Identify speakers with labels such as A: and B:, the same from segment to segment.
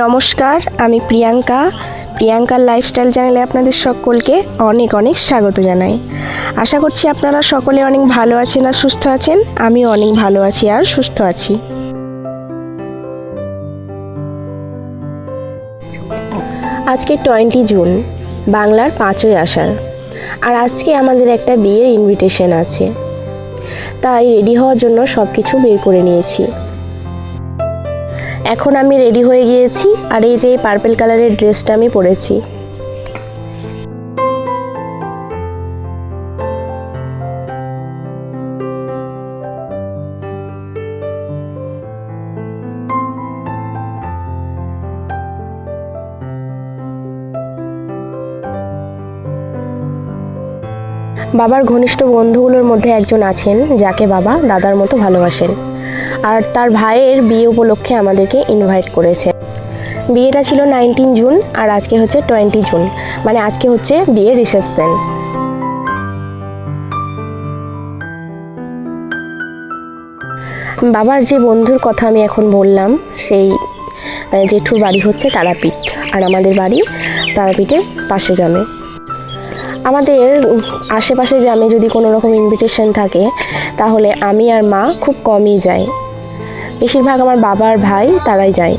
A: নমস্কার, আমি প্রিয়াঙ্কার লাইফস্টাইল চ্যানেলে আপনাদের সকলকে অনেক অনেক স্বাগত জানাই। আশা করছি আপনারা সকলে অনেক ভালো আছেন আর সুস্থ আছেন। আমিও অনেক ভালো আছি আর সুস্থ আছি। আজকে 20 জুন, বাংলার 5ই আষাঢ়, আর আজকে আমাদের একটা বিয়ের ইনভিটেশন আছে, তাই রেডি হওয়ার জন্য সব কিছু বের করে নিয়েছি। এখন আমি রেডি হয়ে গিয়েছি, আর এই যে পার্পল কালারের ড্রেসটা আমি পরেছি। বাবার ঘনিষ্ঠ বন্ধুগুলোর মধ্যে একজন আছেন যাকে বাবা দাদার মতো ভালোবাসেন, আর তার ভাইয়ের বিয়ে উপলক্ষে আমাদেরকে ইনভাইট করেছে। বিয়েটা ছিল 19 জুন, আর আজকে হচ্ছে 20 জুন, মানে আজকে হচ্ছে বিয়ের রিসেপশন। বাবার যে বন্ধুর কথা আমি এখন বললাম, সেই জেঠুর বাড়ি হচ্ছে তারাপীঠ, আর আমাদের বাড়ি তারাপীঠের পাশের গ্রামে। আমাদের আশেপাশে গ্রামে যদি কোনো রকম ইনভিটেশন থাকে তাহলে আমি আর মা খুব কমই যাই, বেশিরভাগ আমার বাবার ভাই তারাই যায়।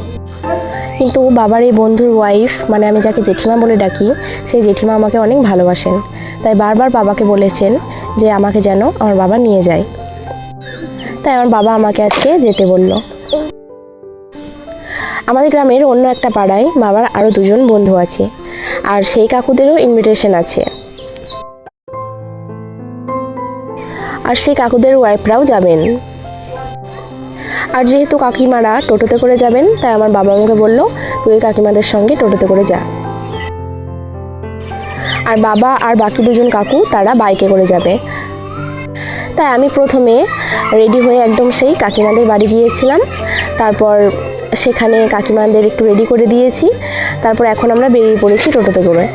A: কিন্তু বাবার এই বন্ধুর ওয়াইফ, মানে আমি যাকে জেঠিমা বলে ডাকি, সেই জেঠিমা আমাকে অনেক ভালোবাসেন, তাই বারবার বাবাকে বলেছেন যে আমাকে যেন আমার বাবা নিয়ে যায়। তাই আমার বাবা আমাকে আজকে যেতে বলল। আমাদের গ্রামের অন্য একটা পাড়ায় বাবার আরও 2জন বন্ধু আছে, আর সেই কাকুদেরও ইনভিটেশন আছে, আর সেই কাকুদের ওয়াইফরাও যাবেন। আর যেহেতু কাকিমারা টোটোতে করে যাবেন, তাই আমার বাবা আমাকে বলল তুই কাকিমাদের সঙ্গে টোটোতে করে যা। আর বাবা আর বাকি 2জন কাকু তারা বাইকে করে যাবে। তাই আমি প্রথমে রেডি হয়ে একদম সেই কাকিমাদের বাড়ি গিয়েছিলাম, তারপর সেখানে কাকিমাদের একটু রেডি করে দিয়েছি, তারপর এখন আমরা বেরিয়ে পড়েছি টোটোতে করে।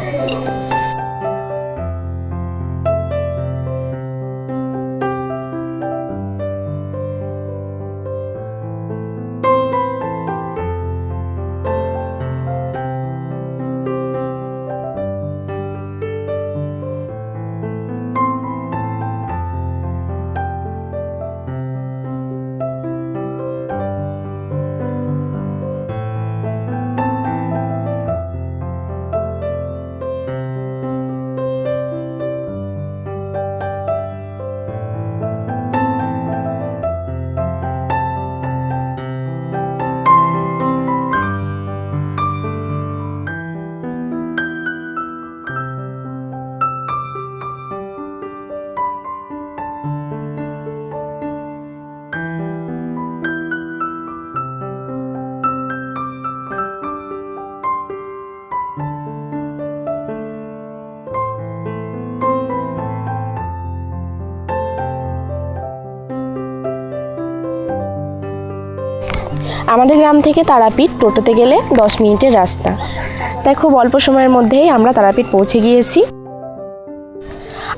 A: আমাদের গ্রাম থেকে তারাপীঠ টোটোতে গেলে 10 মিনিটের রাস্তা, তাই খুব অল্প সময়ের মধ্যেই আমরা তারাপীঠ পৌঁছে গিয়েছি।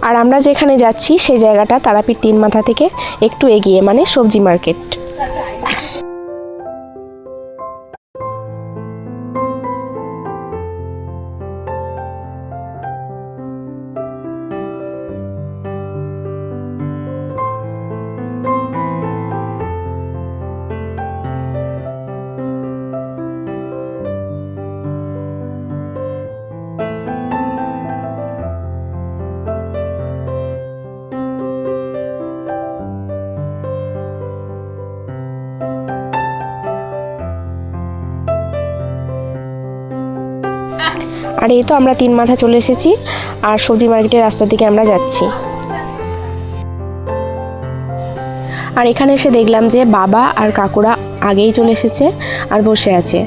A: আর আমরা যেখানে যাচ্ছি সেই জায়গাটা তারাপীঠ 3 মাথা থেকে একটু এগিয়ে, মানে সবজি মার্কেট। আর এই তো আমরা 3 মাথা চলে এসেছি, আর সবজি মার্কেটের রাস্তা থেকে আমরা যাচ্ছি। আর এখানে এসে দেখলাম যে বাবা আর কাকুরা আগেই চলে এসেছে আর বসে আছে।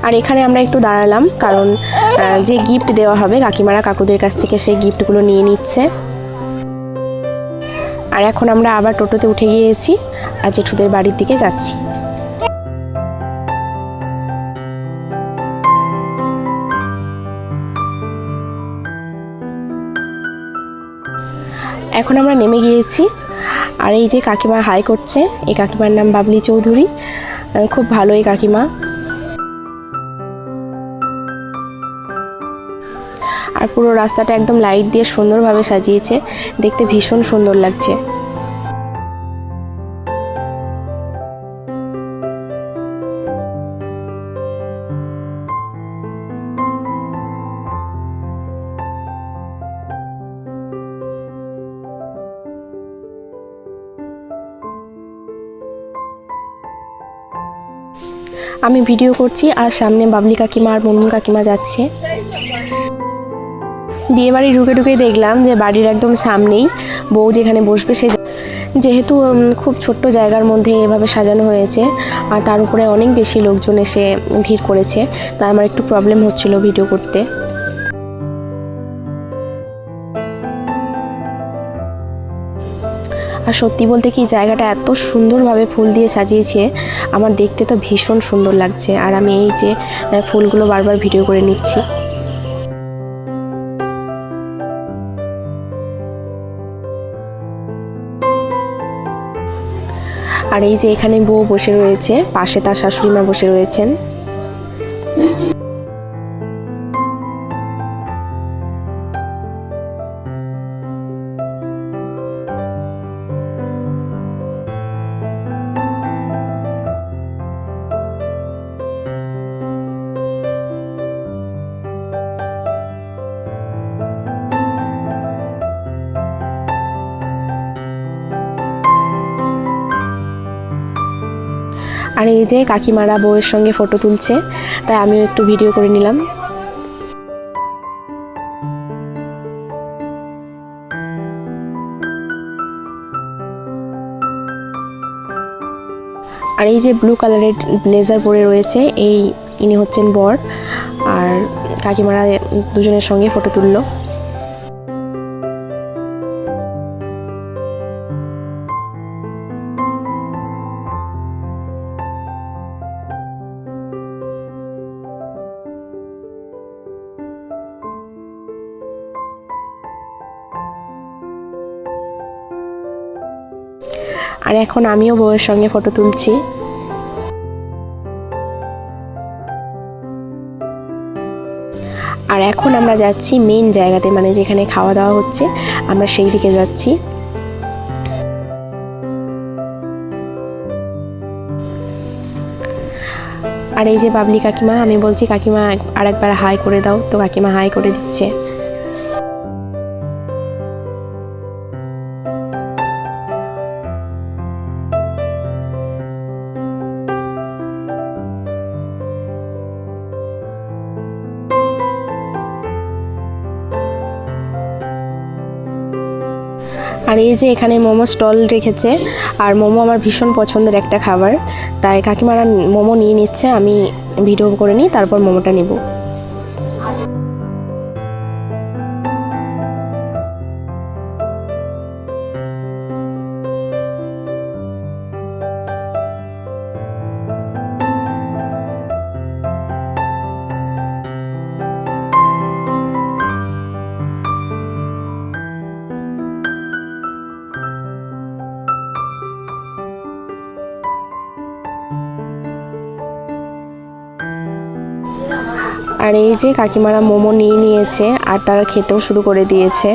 A: আর এখানে আমরা একটু দাঁড়ালাম, কারণ যে গিফট দেওয়া হবে কাকিমারা কাকুদের কাছ থেকে সেই গিফটগুলো নিয়ে নিচ্ছে। আর এখন আমরা আবার টোটোতে উঠে গিয়েছি আর জেঠুদের বাড়ির দিকে যাচ্ছি। এখন আমরা নেমে গিয়েছি আর এই যে কাকিমা হাই করছে, এই কাকিমার নাম বাবলি চৌধুরী, খুব ভালো এই কাকিমা। আর পুরো রাস্তাটা একদম লাইট দিয়ে সুন্দরভাবে সাজিয়েছে, দেখতে ভীষণ সুন্দর লাগছে। আমি ভিডিও করছি আর সামনে বাবলি কাকিমা আর মুনমুন কাকিমা যাচ্ছে। বিয়ে বাড়ি ঢুকে ঢুকে দেখলাম যে বাড়ির একদম সামনেই বউ যেখানে বসবে সে, যেহেতু খুব ছোট্ট জায়গার মধ্যে এভাবে সাজানো হয়েছে আর তার উপরে অনেক বেশি লোকজন এসে ভিড় করেছে, তাই আমার একটু প্রবলেম হচ্ছিল ভিডিও করতে। আর সত্যি বলতে কি জায়গাটা এত সুন্দরভাবে ফুল দিয়ে সাজিয়েছে, আমার দেখতে তো ভীষণ সুন্দর লাগছে। আর আমি এই যে ফুলগুলো বারবার ভিডিও করে নিচ্ছি। আর এই যে এখানে বউ বসে রয়েছে, পাশে তার শাশুড়ি মা বসে রয়েছেন। আর এই যে কাকিমারা বউয়ের সঙ্গে ফটো তুলছে, তাই আমিও একটু ভিডিও করে নিলাম। আর এই যে ব্লু কালারের ব্লেজার পরে রয়েছে, ইনি হচ্ছেন বর। আর কাকিমারা দুজনের সঙ্গে ফটো তুললো। আর এখন আমিও বউয়ের সঙ্গে ফটো তুলছি। আর এখন আমরা যাচ্ছি মেইন জায়গাতে, মানে যেখানে খাওয়া দাওয়া হচ্ছে, আমরা সেই দিকে যাচ্ছি। আর এই যে বাবলি কাকিমা, আমি বলছি কাকিমা আরেকবার হাই করে দাও, তো কাকিমা হাই করে দিচ্ছে। আর এই যে এখানে মোমো স্টল রেখেছে, আর মোমো আমার ভীষণ পছন্দের একটা খাবার, তাই কাকিমারা মোমো নিয়ে নিচ্ছে, আমি ভিডিও করে নিই, তারপর মোমোটা নেব। আর এই যে কাকিমারা মোমো নিয়ে নিয়েছে আর তারা খেতেও শুরু করে দিয়েছে।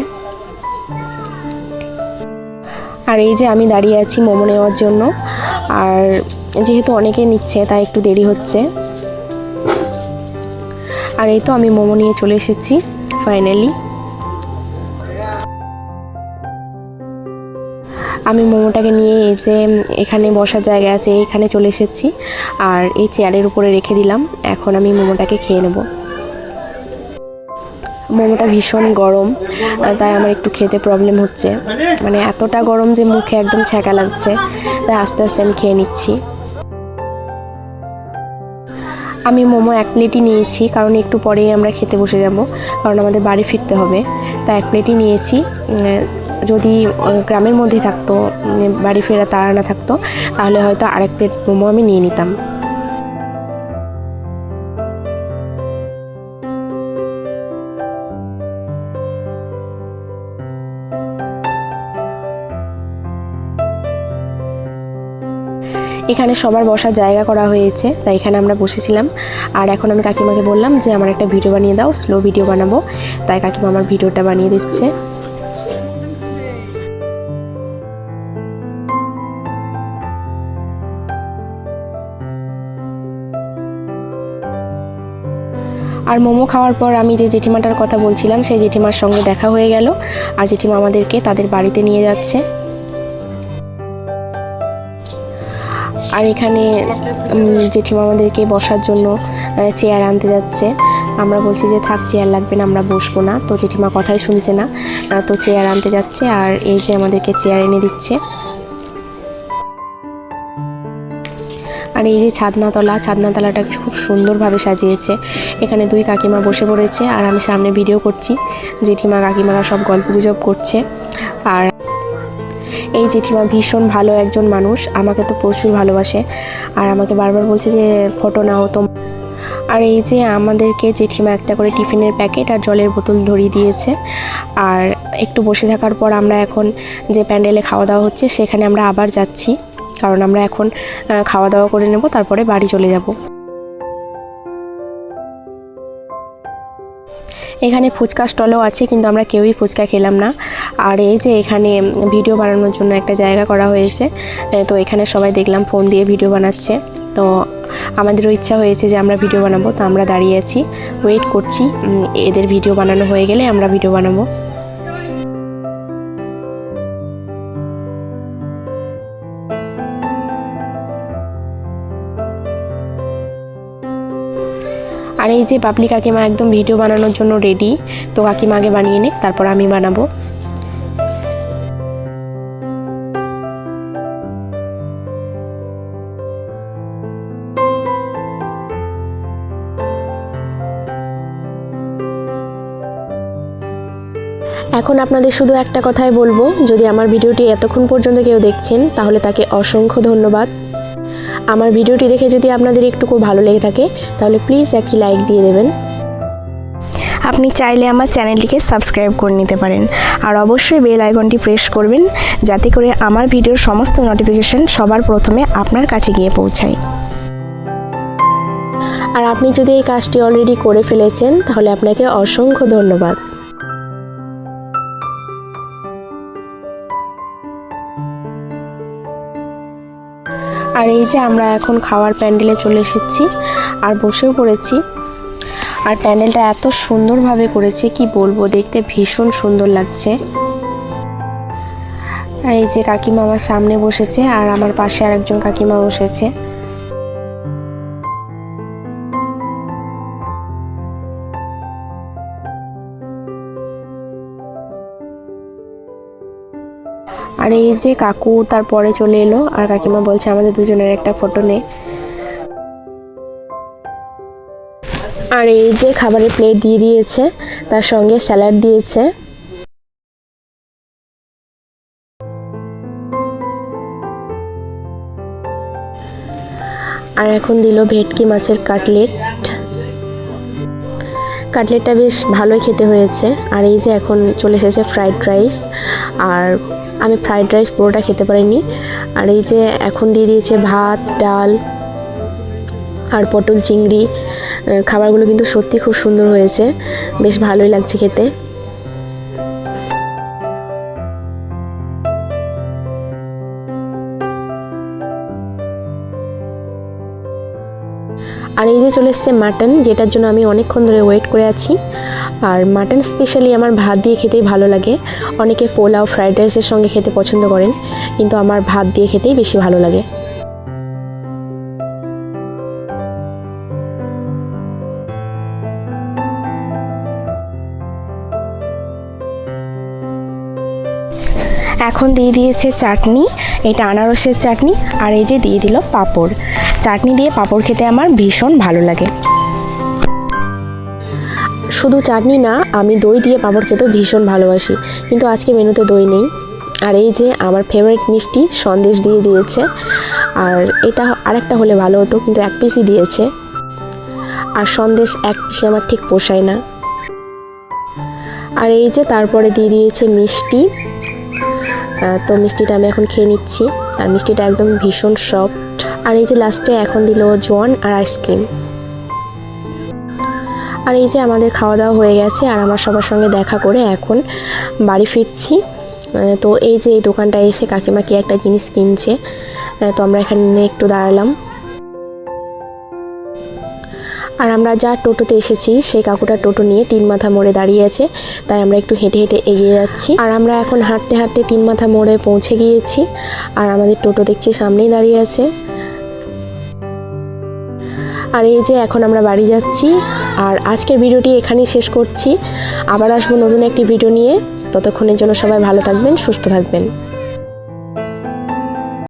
A: আর এই যে আমি দাঁড়িয়ে আছি মোমো নেওয়ার জন্য, আর যেহেতু অনেকে নিচ্ছে তাই একটু দেরি হচ্ছে। আর এই তো আমি মোমো নিয়ে চলে এসেছি ফাইনালি। আমি মোমোটাকে নিয়ে এই যে এখানে বসার জায়গা আছে, এখানে চলে এসেছি আর এই চেয়ারের উপরে রেখে দিলাম। এখন আমি মোমোটাকে খেয়ে নেব। মোমোটা ভীষণ গরম, তাই আমার একটু খেতে প্রবলেম হচ্ছে, মানে এতটা গরম যে মুখে একদম ছ্যাঁকা লাগছে, তাই আস্তে আস্তে আমি খেয়ে নিচ্ছি। আমি মোমো এক প্লেটই নিয়েছি, কারণ একটু পরেই আমরা খেতে বসে যাব, কারণ আমাদের বাড়ি ফিরতে হবে, তাই এক প্লেটই নিয়েছি। যদি গ্রামের মধ্যে থাকতো, বাড়ি ফেরা তাড়া না থাকতো, তাহলে হয়তো আরেক প্লেট মোমো আমি নিয়ে নিতাম। এখানে সবার বসার জায়গা করা হয়েছে, তাই এখানে আমরা বসেছিলাম। আর এখন আমি কাকিমাকে বললাম যে আমার একটা ভিডিও বানিয়ে দাও, স্লো ভিডিও বানাবো। তাই কাকিমা আমার ভিডিওটা বানিয়ে দিচ্ছে। আর মোমো খাওয়ার পর আমি যে জেঠিমাটার কথা বলছিলাম সেই জেঠিমার সঙ্গে দেখা হয়ে গেল, আর জেঠিমা আমাদেরকে তাদের বাড়িতে নিয়ে যাচ্ছে। আর এখানে জেঠিমা আমাদেরকে বসার জন্য চেয়ার আনতে যাচ্ছে। আমরা বলছি যে থাক, চেয়ার লাগবে না, আমরা বসবো না। তো জেঠিমা কথাই শুনছে না, তো চেয়ার আনতে যাচ্ছে। আর এই যে আমাদেরকে চেয়ার এনে দিচ্ছে। আর এই যে ছাদনাতলাটাকে খুব সুন্দরভাবে সাজিয়েছে। এখানে দুই কাকিমা বসে পড়েছে আর আমি সামনে ভিডিও করছি। জেঠিমা কাকিমারা সব গল্পগুজব করছে। আর এই জেঠিমা ভীষণ ভালো একজন মানুষ, আমাকে তো প্রচুর ভালোবাসে আর আমাকে বারবার বলছে যে ফটো নাও তো। আর এই যে আমাদেরকে জেঠিমা একটা করে টিফিনের প্যাকেট আর জলের বোতল ধরিয়ে দিয়েছে। আর একটু বসে থাকার পর আমরা এখন যে প্যান্ডেলে খাওয়া দাওয়া হচ্ছে সেখানে আমরা আবার যাচ্ছি, কারণ আমরা এখন খাওয়া দাওয়া করে নেব, তারপরে বাড়ি চলে যাব। এখানে ফুচকা স্টলও আছে, কিন্তু আমরা কেউই ফুচকা খেলাম না। আর এই যে এখানে ভিডিও বানানোর জন্য একটা জায়গা করা হয়েছে, তো এখানে সবাই দেখলাম ফোন দিয়ে ভিডিও বানাচ্ছে। তো আমাদেরও ইচ্ছা হয়েছে যে আমরা ভিডিও বানাবো, তো আমরা দাঁড়িয়ে আছি, ওয়েট করছি। এদের ভিডিও বানানো হয়ে গেলে আমরা ভিডিও বানাবো। আর এই যে পাপলি কাকিমা একদম ভিডিও বানানোর জন্য রেডি। তো কাকিমা আগে বানিয়ে নে, তারপর আমি বানাবো। এখন আপনাদের শুধু একটা কথাই বলবো, যদি আমার ভিডিওটি এতক্ষণ পর্যন্ত কেউ দেখছেন তাহলে তাকে অসংখ্য ধন্যবাদ। আমার ভিডিওটি দেখে যদি আপনাদের একটু খুব ভালো লেগে থাকে তাহলে প্লিজ একটি লাইক দিয়ে দেবেন। আপনি চাইলে আমার চ্যানেলটিকে সাবস্ক্রাইব করে নিতে পারেন, আর অবশ্যই বেল আইকনটি প্রেস করবেন যাতে করে আমার ভিডিওর সমস্ত নোটিফিকেশন সবার প্রথমে আপনার কাছে গিয়ে পৌঁছায়। আর আপনি যদি এই কাজটি অলরেডি করে ফেলেছেন তাহলে আপনাকে অসংখ্য ধন্যবাদ। আর এই যে আমরা এখন খাওয়ার প্যান্ডেলে চলে এসেছি আর বসেও পড়েছি। আর প্যান্ডেলটা এত সুন্দরভাবে করেছে কি বলবো, দেখতে ভীষণ সুন্দর লাগছে। আর এই যে কাকিমা আমার সামনে বসেছে আর আমার পাশে আরেকজন কাকিমা বসেছে। আর এই যে কাকু তারপরে চলে এলো আর কাকিমা বলছে আমাদের দুজনের একটা ফটো নে। আর এই যে খাবারের প্লেট দিয়ে দিয়েছে, তার সঙ্গে স্যালাড দিয়েছে। আর এখন দিল ভেটকি মাছের কাটলেটটা বেশ ভালোই খেতে হয়েছে। আর এই যে এখন চলে এসেছে ফ্রাইড রাইস, আর আমি ফ্রাইড রাইস পুরোটা খেতে পারিনি। আর এই যে এখন দিয়ে দিয়েছে ভাত, ডাল আর পটল চিংড়ি। খাবারগুলো কিন্তু সত্যি খুব সুন্দর হয়েছে, বেশ ভালোই লাগছে খেতে। আর এই যে চলে এসছে মাটন, যেটার জন্য আমি অনেকক্ষণ ধরে ওয়েট করে আছি। আর মাটন স্পেশালি আমার ভাত দিয়ে খেতেই ভালো লাগে। অনেকে পোলাও, ফ্রাইড রাইসের সঙ্গে খেতে পছন্দ করেন, কিন্তু আমার ভাত দিয়ে খেতেই বেশি ভালো লাগে। এখন দিয়ে দিয়েছে চাটনি, এটা আনারসের চাটনি। আর এই যে দিয়ে দিল পাঁপড়। চাটনি দিয়ে পাঁপড় খেতে আমার ভীষণ ভালো লাগে। শুধু চাটনি না, আমি দই দিয়ে পাঁপড় খেতেও ভীষণ ভালোবাসি, কিন্তু আজকে মেনুতে দই নেই। আর এই যে আমার ফেভারিট মিষ্টি সন্দেশ দিয়ে দিয়েছে। আর এটা আরেকটা হলে ভালো হতো, কিন্তু এক পিসই দিয়েছে। আর সন্দেশ এক পিসে আমার ঠিক পোষায় না। আর এই যে তারপরে দিয়ে দিয়েছে মিষ্টি। তো মিষ্টিটা আমি এখন খেয়ে নিচ্ছি। আর মিষ্টিটা একদম ভীষণ সফট আর এই যে লাস্টে এখন দিল জোয়ান আর আইসক্রিম। আর এই যে আমাদের খাওয়া দাওয়া হয়ে গেছে আর আমরা সবার সঙ্গে দেখা করে এখন বাড়ি ফিরছি। তো এই যে এই দোকানটায় এসে কাকিমা কি একটা জিনিস কিনছে, তো আমরা এখানে একটু দাঁড়ালাম। আর আমরা যা টোটোতে এসেছি সেই কাকুটা টোটো নিয়ে 3 মাথা মোড়ে দাঁড়িয়ে আছে, তাই আমরা একটু হেঁটে হেঁটে এগিয়ে যাচ্ছি। আর আমরা এখন হাঁটতে হাঁটতে 3 মাথা মোড়ে পৌঁছে গিয়েছি। আর আমাদের টোটো দেখছি সামনেই দাঁড়িয়ে আছে। আর এই যে এখন আমরা বাড়ি যাচ্ছি। আর আজকের ভিডিওটি এখানেই শেষ করছি। আবার আসবো নতুন একটি ভিডিও নিয়ে। ততক্ষণের জন্য সবাই ভালো থাকবেন, সুস্থ থাকবেন।